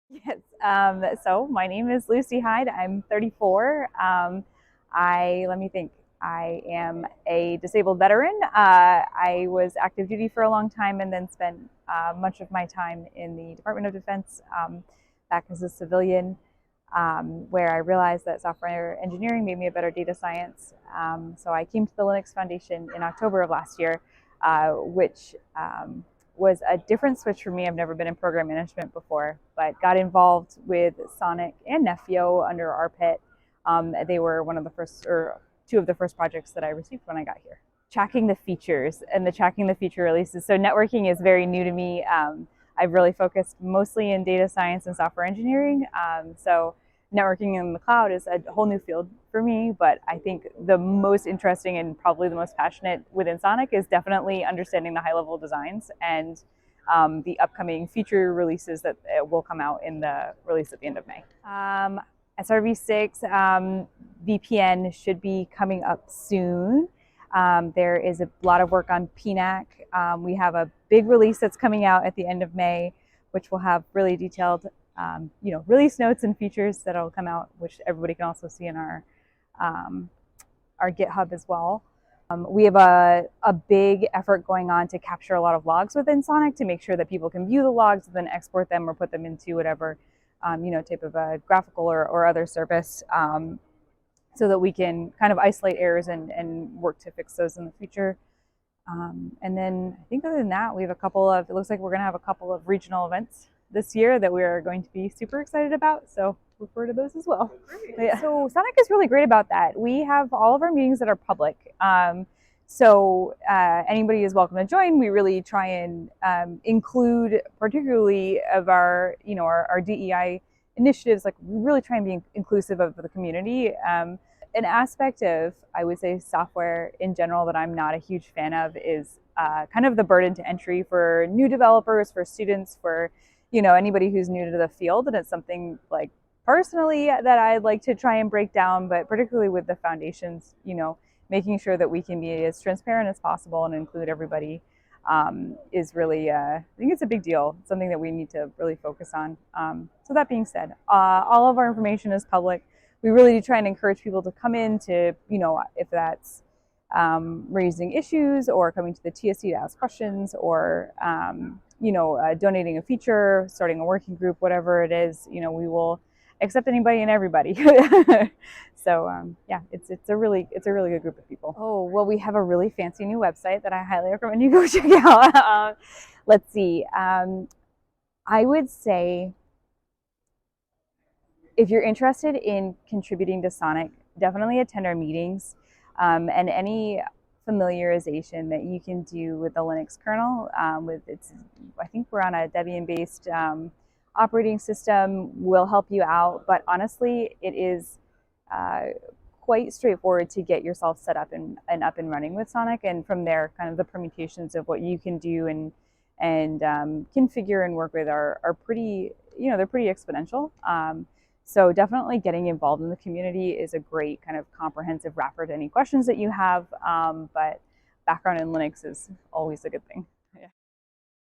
Yes. So my name is Lucy Hyde. I'm 34. Let me think. I am a disabled veteran. I was active duty for a long time and then spent much of my time in the Department of Defense back as a civilian, where I realized that software engineering made me a better data science. So I came to the Linux Foundation in October of last year, which was a different switch for me. I've never been in program management before, but got involved with SONiC and Nefio under RPIT. They were one of the first, or two of the first projects that I received when I got here. Tracking the features and the tracking the feature releases. So networking is very new to me. I've really focused mostly in data science and software engineering. So networking in the cloud is a whole new field for me, but I think the most interesting and probably the most passionate within SONiC is definitely understanding the high level designs and the upcoming feature releases that will come out in the release at the end of May. SRv6 VPN should be coming up soon. There is a lot of work on PNAC. We have a big release that's coming out at the end of May, which will have really detailed release notes and features that'll come out, which everybody can also see in our GitHub as well. We have a big effort going on to capture a lot of logs within SONiC to make sure that people can view the logs and then export them or put them into whatever type of a graphical or other service, so that we can kind of isolate errors and work to fix those in the future. And then I think other than that, we have it looks like we're going to have a couple of regional events this year that we are going to be super excited about. So look forward to those as well. Yeah. So SONiC is really great about that. We have all of our meetings that are public. So anybody is welcome to join. We really try and include, particularly of our DEI initiatives, like we really try and be inclusive of the community. An aspect of, I would say, software in general that I'm not a huge fan of is kind of the burden to entry for new developers, for students, for anybody who's new to the field. And it's something like personally that I'd like to try and break down, but particularly with the foundations, making sure that we can be as transparent as possible and include everybody is really, I think it's a big deal. It's something that we need to really focus on. So that being said, all of our information is public. We really do try and encourage people to come in to, if that's raising issues or coming to the TSC to ask questions or, donating a feature, starting a working group, whatever it is, we will accept anybody and everybody. So yeah, it's a really good group of people. Oh, well, we have a really fancy new website that I highly recommend you go check out. Let's see. I would say if you're interested in contributing to SONiC, definitely attend our meetings, and any familiarization that you can do with the Linux kernel. I think we're on a Debian-based operating system, will help you out. But honestly, it is quite straightforward to get yourself set up and up and running with SONiC, and from there, kind of the permutations of what you can do and configure and work with are pretty, they're pretty exponential. So definitely getting involved in the community is a great kind of comprehensive wrapper to any questions that you have. But background in Linux is always a good thing.